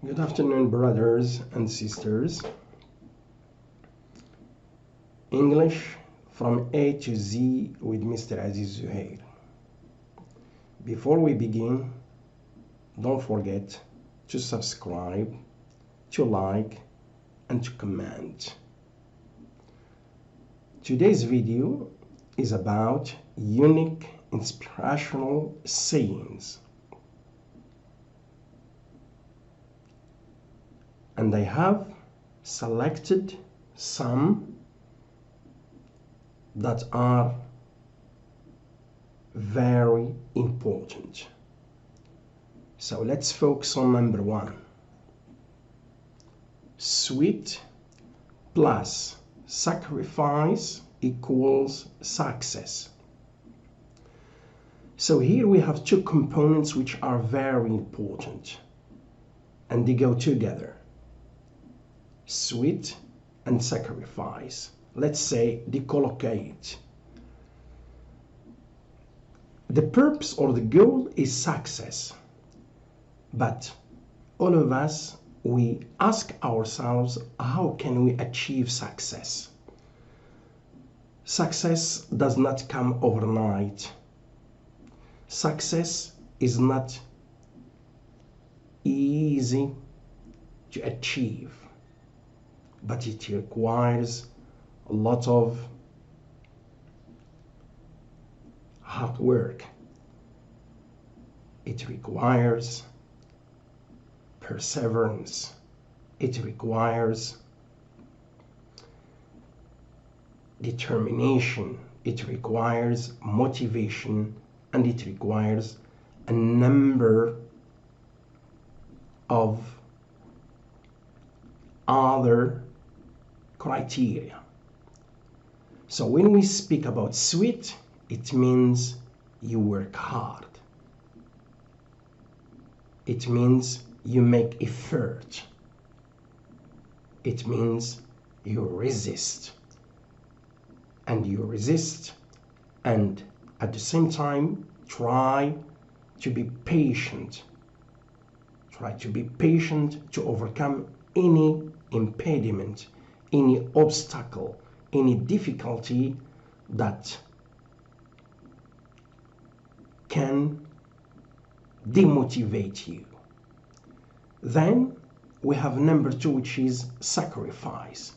Good afternoon, brothers and sisters. English from A to Z with Mr. Aziz Zuhair. Before we begin, don't forget to subscribe, to like, and to comment. Today's video is about unique inspirational sayings. And I have selected some that are very important. So let's focus on number one. Sweat plus sacrifice equals success. So here we have two components which are very important and they go together. Sweat and sacrifice. Let's say decollocate. The purpose or the goal is success, but all of us, we ask ourselves, how can we achieve success? Success does not come overnight. Success is not easy to achieve, but it requires a lot of hard work. It requires perseverance. It requires determination. It requires motivation, and it requires a number of other criteria. So when we speak about sweat, it means you work hard. It means you make effort. It means you resist. And you resist, and at the same time try to be patient. Try to be patient to overcome any impediment, any obstacle, any difficulty that can demotivate you. Then we have number two, which is sacrifice.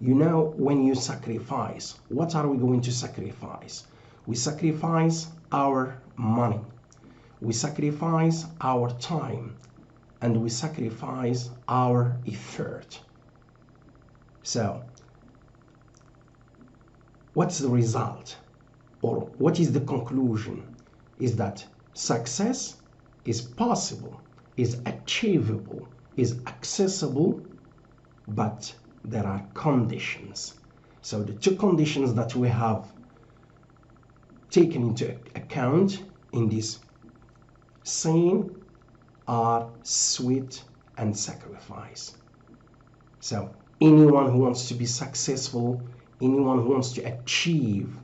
You know, when you sacrifice, what are we going to sacrifice? We sacrifice our money, we sacrifice our time, and we sacrifice our effort. So what's the result, or what is the conclusion? Is that success is possible, is achievable, is accessible, but there are conditions. So the two conditions that we have taken into account in this saying are sweat and sacrifice. So anyone who wants to be successful, anyone who wants to achieve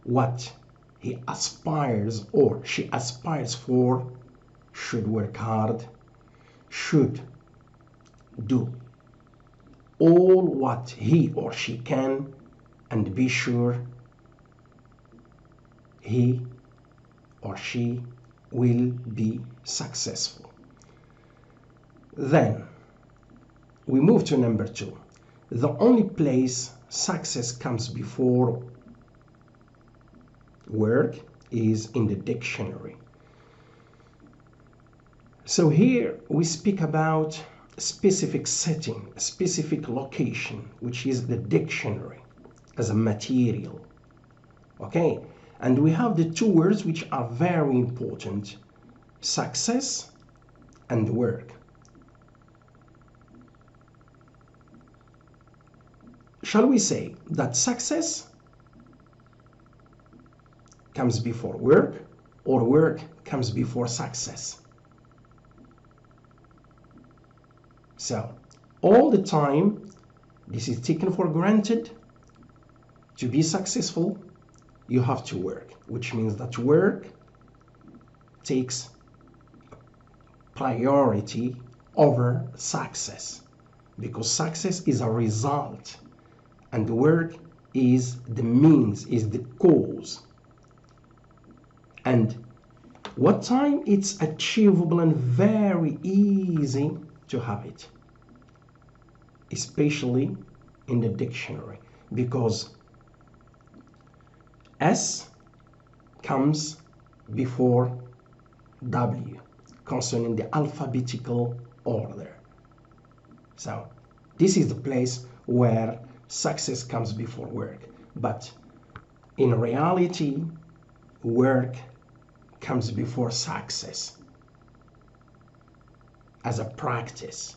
what he aspires or she aspires for, should work hard, should do all what he or she can, and be sure he or she will be successful. Then we move to number two. The only place success comes before work is in the dictionary. So here we speak about a specific setting, a specific location, which is the dictionary as a material. Okay, and we have the two words which are very important: success and work. Shall we say that success comes before work, or work comes before success? So all the time this is taken for granted. To be successful, you have to work, which means that work takes priority over success, because success is a result and the work is the means, is the cause. And what time it's achievable and very easy to have it, especially in the dictionary, because S comes before W concerning the alphabetical order. So this is the place where success comes before work, but in reality work comes before success as a practice.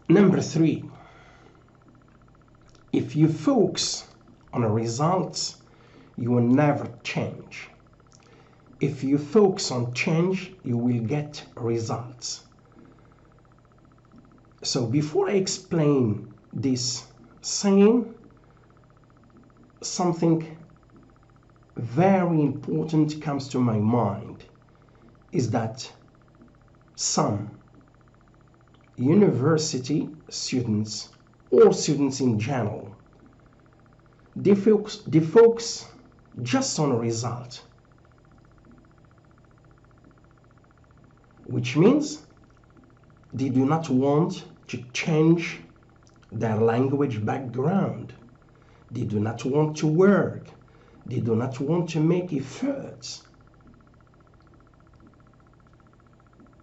Number 3, if you focus on results, you will never change. If you focus on change, you will get results. So before I explain this saying, something very important comes to my mind, is that some university students or students in general, they focus just on a result, which means they do not want to change their language background. They do not want to work. They do not want to make efforts.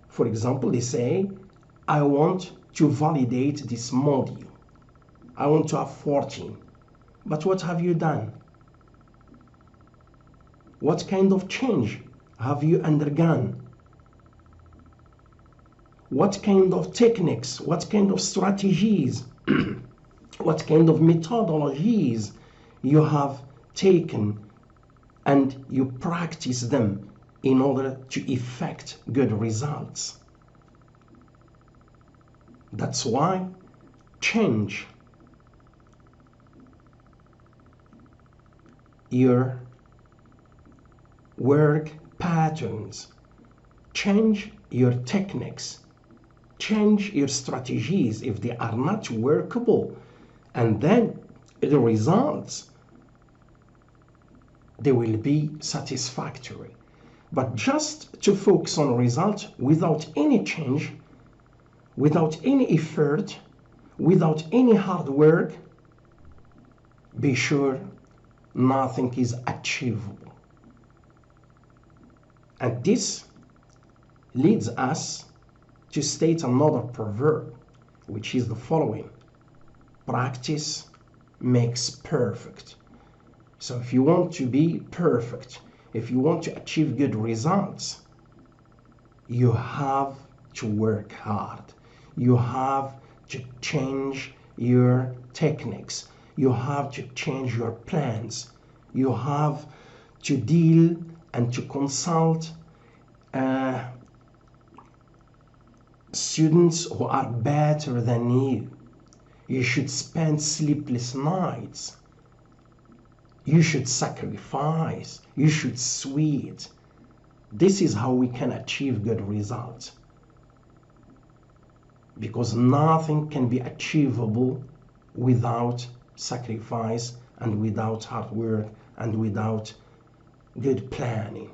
For example, they say, I want to validate this module. I want to have 14. But what have you done? What kind of change have you undergone? What kind of techniques, what kind of strategies, what kind of methodologies you have taken and you practice them in order to effect good results. That's why change your work patterns, change your techniques, change your strategies if they are not workable, and then the results, they will be satisfactory. But just to focus on results without any change, without any effort, without any hard work, be sure nothing is achievable. And this leads us to state another proverb, which is the following: practice makes perfect. So if you want to be perfect, if you want to achieve good results, you have to work hard. You have to change your techniques. You have to change your plans. You have to deal and to consult students who are better than you. You should spend sleepless nights. You should sacrifice. You should sweat. This is how we can achieve good results. Because nothing can be achievable without sacrifice and without hard work and without good planning.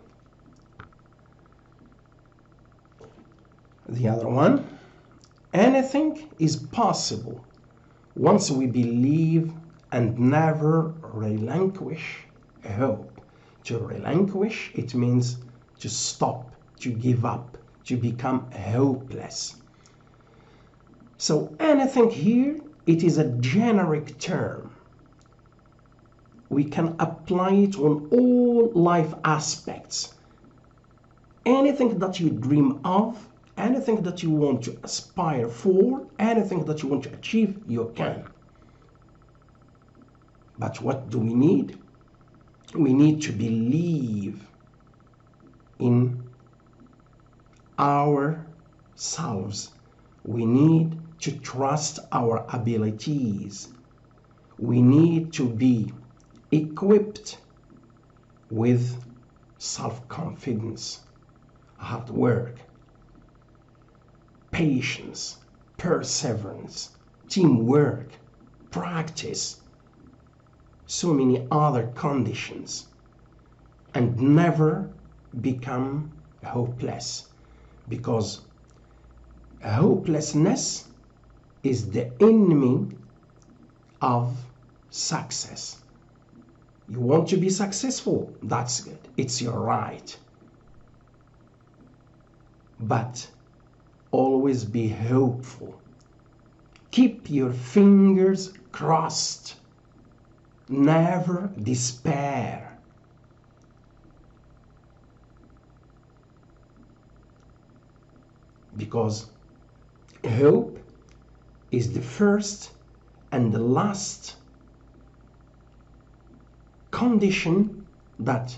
The other one, anything is possible once we believe and never relinquish hope. To relinquish, it means to stop, to give up, to become hopeless. So anything here, it is a generic term. We can apply it on all life aspects. Anything that you dream of, anything that you want to aspire for, anything that you want to achieve, you can. But what do we need? We need to believe in ourselves. We need to trust our abilities. We need to be equipped with self-confidence. hard work, patience, perseverance, teamwork, practice, so many other conditions, and never become hopeless, because hopelessness is the enemy of success. You want to be successful? That's good. It's your right. But always be hopeful. Keep your fingers crossed. Never despair. Because hope is the first and the last condition that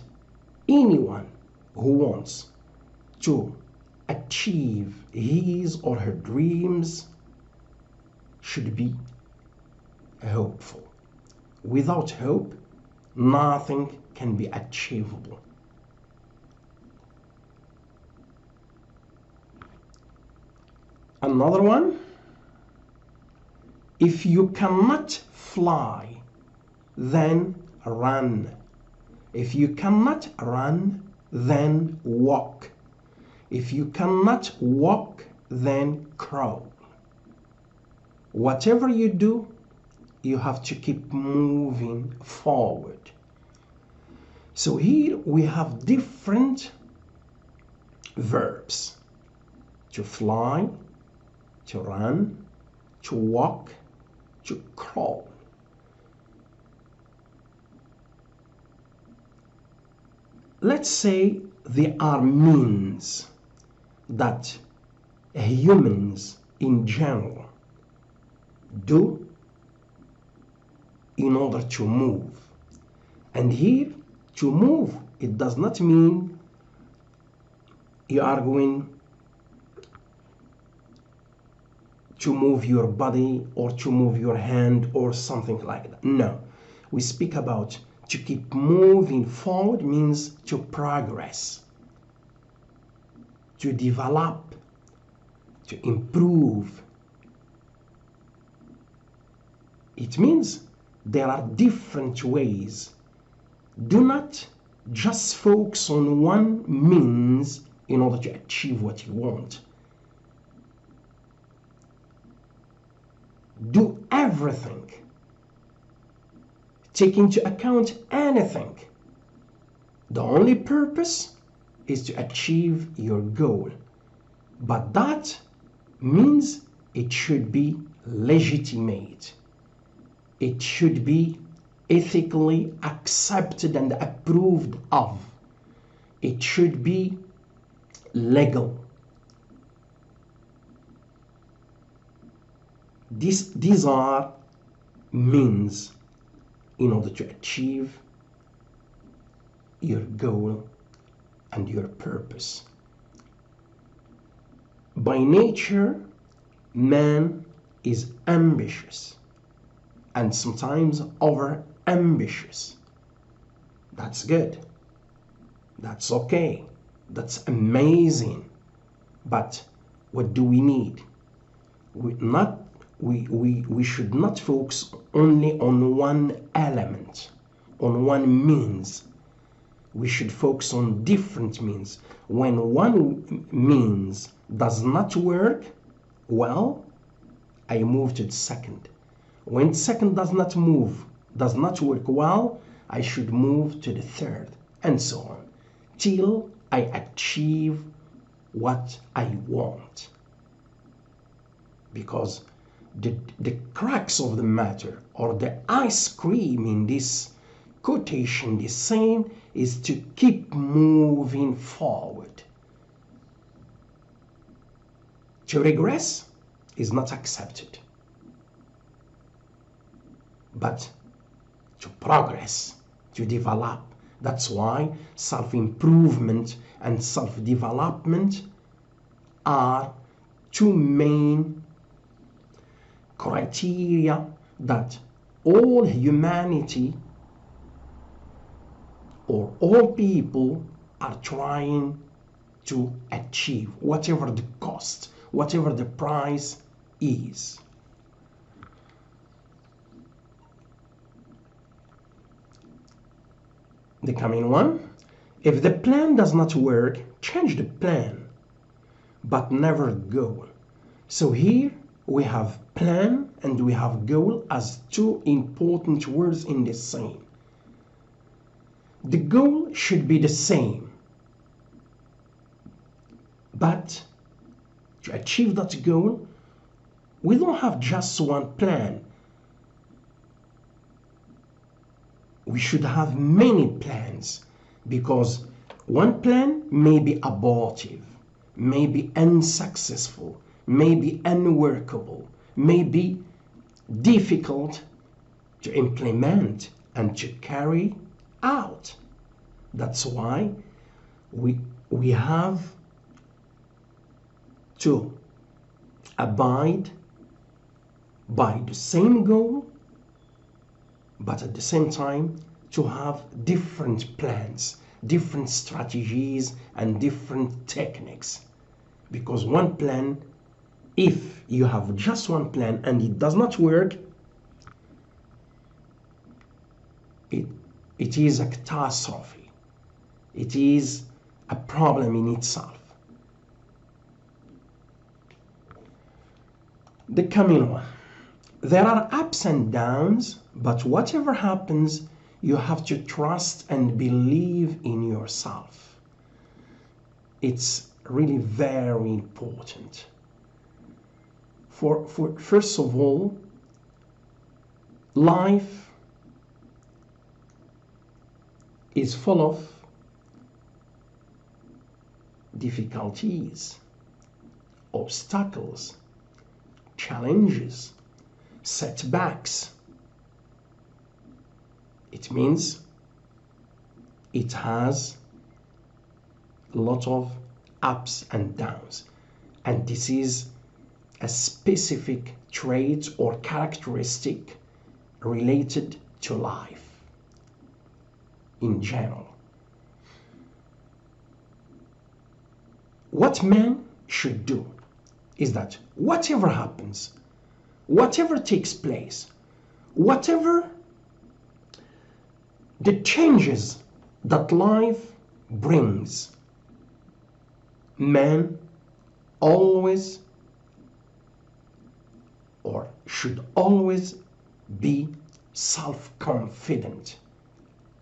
anyone who wants to achieve his or her dreams should be hopeful. Without hope, nothing can be achievable. Another one, if you cannot fly, then run. If you cannot run, then walk. If you cannot walk, then crawl. Whatever you do, you have to keep moving forward. So here we have different verbs: to fly, to run, to walk, to crawl. Let's say there are means that humans in general do in order to move. And here, to move, it does not mean you are going to move your body or to move your hand or something like that. No, we speak about to keep moving forward means to progress, to develop, to improve. It means there are different ways. Do not just focus on one means in order to achieve what you want. Do everything. Take into account anything. The only purpose is to achieve your goal. But that means it should be legitimate. It should be ethically accepted and approved of. It should be legal. These are means in order to achieve your goal and your purpose. By nature, man is ambitious and sometimes over ambitious. That's good. That's okay. That's amazing. But what do we need? We should not focus only on one element, on one means. We should focus on different means. When one means does not work well, I move to the second. When second does not work well, I should move to the third, and so on, till I achieve what I want. Because the crux of the matter, or the ice cream in this quotation, this saying, is to keep moving forward. To regress is not accepted, but to progress, to develop. That's why self-improvement and self-development are two main criteria that all humanity or all people are trying to achieve, whatever the cost, whatever the price is. The coming one, if the plan does not work, change the plan, but never goal. So here we have plan and we have goal as two important words in the saying. The goal should be the same, but to achieve that goal, we don't have just one plan. We should have many plans, because one plan may be abortive, may be unsuccessful, may be unworkable, may be difficult to implement and to carry out. That's why we have to abide by the same goal, but at the same time to have different plans, different strategies and different techniques. Because one plan, if you have just one plan and it does not work, it is a catastrophe. It is a problem in itself. The coming one. There are ups and downs, but whatever happens, you have to trust and believe in yourself. It's really very important. For first of all, life is full of difficulties, obstacles, challenges, setbacks. It means it has a lot of ups and downs, and this is a specific trait or characteristic related to life in general. What man should do is that whatever happens, whatever takes place, whatever the changes that life brings, man always or should always be self-confident.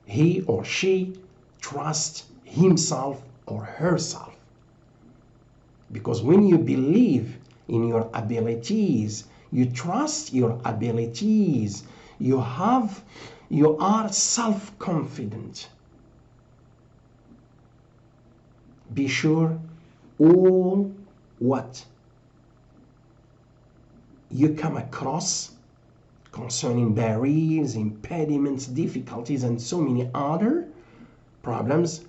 He or she trusts himself or herself. Because when you believe in your abilities, you trust your abilities, you are self-confident. Be sure all what you come across concerning barriers, impediments, difficulties, and so many other problems,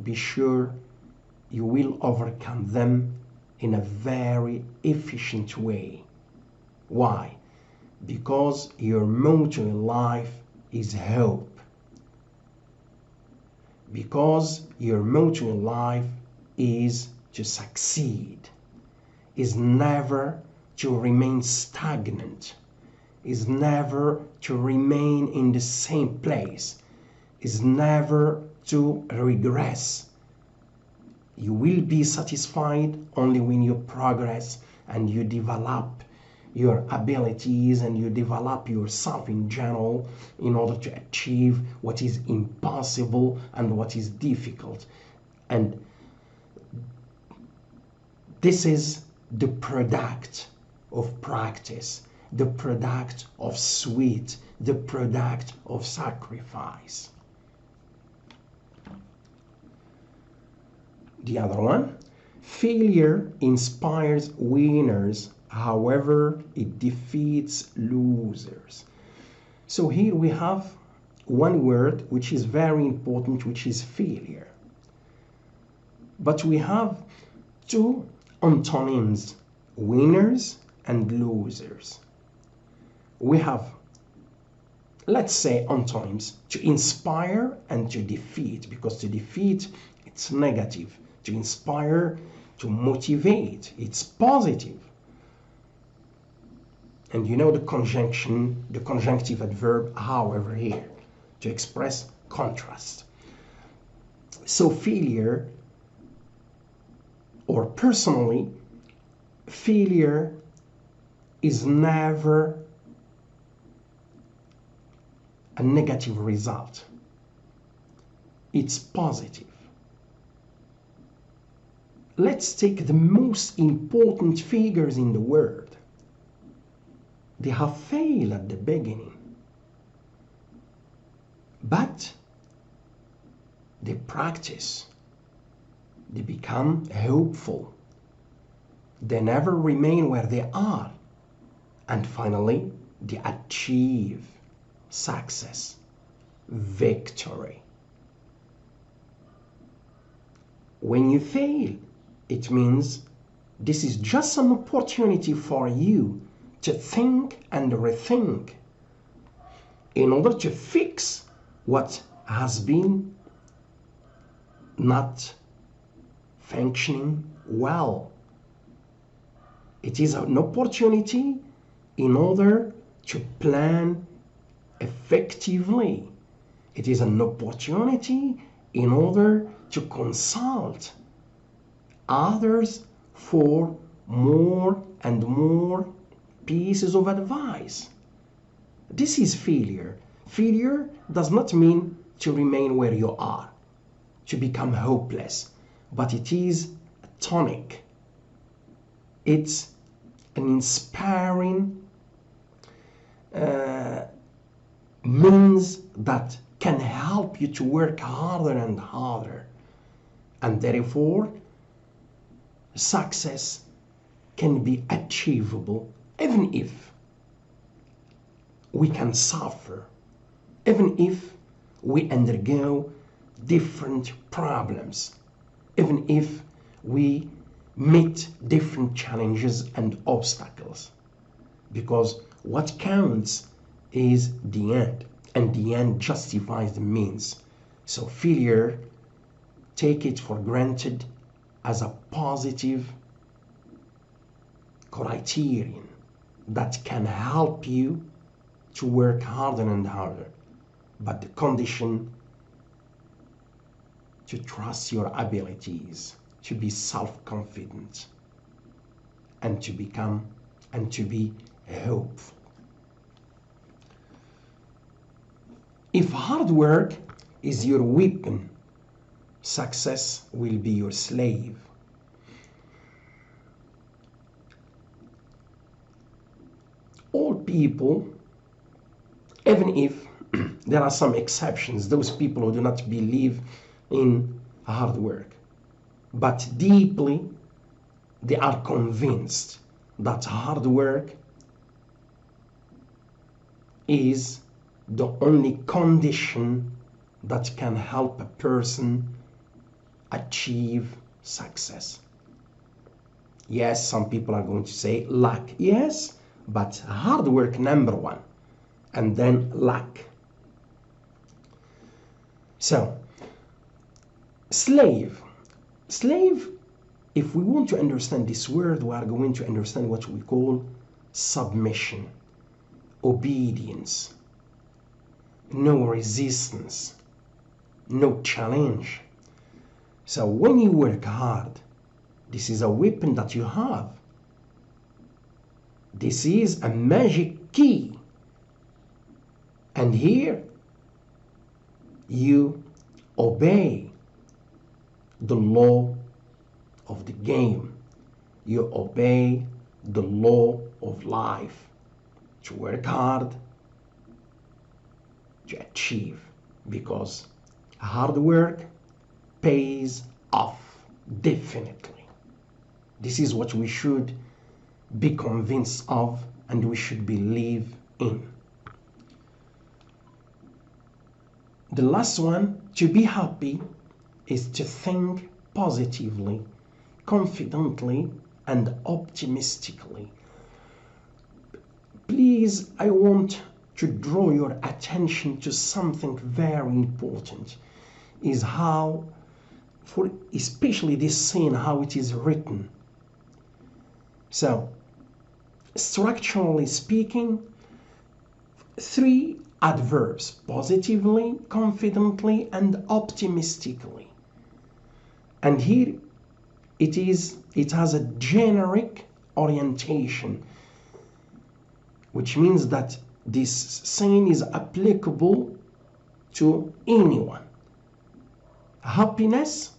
be sure you will overcome them in a very efficient way. Why? Because your motto in life is hope. Because your motto in life is to succeed, is never to remain stagnant, is never to remain in the same place, is never to regress. You will be satisfied only when you progress and you develop your abilities and you develop yourself in general in order to achieve what is impossible and what is difficult. And this is the product of practice, the product of sweat, the product of sacrifice. The other one, failure inspires winners, however it defeats losers. So here we have one word which is very important, which is failure. But we have two antonyms, winners and losers. We have, let's say, antonyms, to inspire and to defeat, because to defeat, it's negative. to inspire, to motivate. It's positive. And you know the conjunction, the conjunctive adverb, however, here, to express contrast. So failure, or personally, failure is never a negative result. It's positive. Let's take the most important figures in the world. They have failed at the beginning, but they practice, they become hopeful, they never remain where they are, and finally they achieve success, victory. When you fail, it means this is just an opportunity for you to think and rethink in order to fix what has been not functioning well. It is an opportunity in order to plan effectively. It is an opportunity in order to consult others for more and more pieces of advice. This is failure. Failure does not mean to remain where you are, to become hopeless, but it is a tonic. It's an inspiring means that can help you to work harder and harder, and therefore success can be achievable even if we can suffer, even if we undergo different problems, even if we meet different challenges and obstacles, because what counts is the end, and the end justifies the means. So failure, take it for granted as a positive criterion that can help you to work harder and harder, but the condition to trust your abilities, to be self-confident, and to be hopeful. If hard work is your weapon, success will be your slave. All people, even if there are some exceptions, those people who do not believe in hard work, but deeply they are convinced that hard work is the only condition that can help a person achieve success. Yes, some people are going to say luck. Yes, but hard work number one, and then luck. So, slave, if we want to understand this word, we are going to understand what we call submission, obedience, no resistance, no challenge. So when you work hard, this is a weapon that you have. This is a magic key. And here you obey the law of the game. You obey the law of life. To work hard, to achieve, because hard work pays off, definitely. This is what we should be convinced of, and we should believe in. The last one, to be happy, is to think positively, confidently, and optimistically. Please, I want to draw your attention to something very important, is how for especially this saying, how it is written. So, structurally speaking, 3 adverbs: positively, confidently, and optimistically. And here it has a generic orientation, which means that this saying is applicable to anyone. Happiness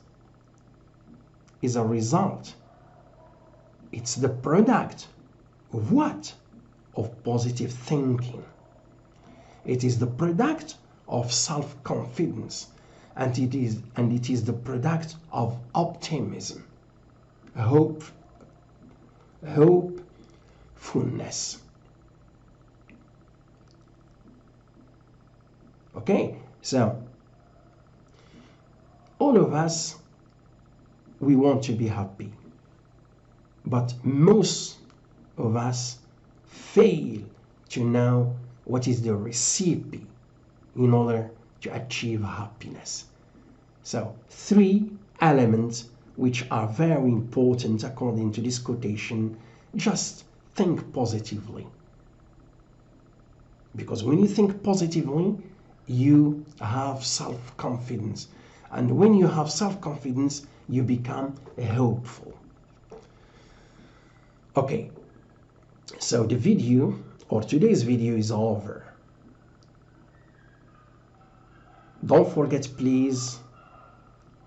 is a result. It's the product of what? Of positive thinking. It is the product of self-confidence, and it is the product of optimism, hopefulness. Okay, so all of us, we want to be happy, but most of us fail to know what is the recipe in order to achieve happiness. So 3 elements which are very important according to this quotation. Just think positively, because when you think positively, you have self-confidence, and when you have self-confidence, you become hopeful. Okay, so the video, or today's video, is over. Don't forget, please,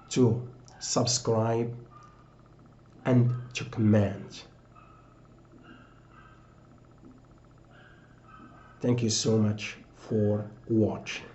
to subscribe and to comment. Thank you so much for watching.